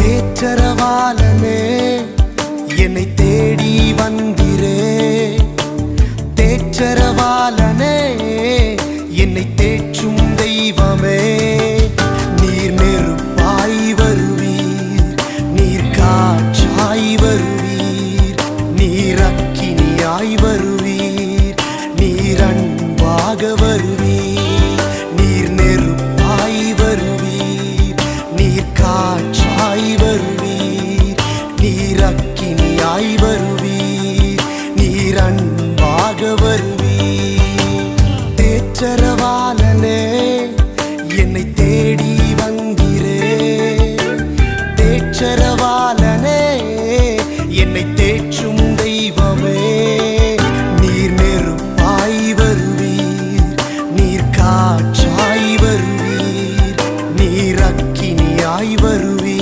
தேற்றரவாளனே என்னை தேடி வந்திரே. தேற்றரவாளனே என்னை தேற்றும் தெய்வமே. நீர் நெருப்பாய் வருவீர், நீர் காற்றாய் வருவீர், நீர் அக்கினியாய் வருவீர், நீர் அன்பாக வருவீர். நீர் நெருப்பாய் வருவீர், நீர் காற்றாய் வருவீர், நீர் அக்கினியாய் வருவீர், நீர் அன்பாக வருவீர். தேற்றரவாளனே என்னை தேடி வந்திரே. தேற்றர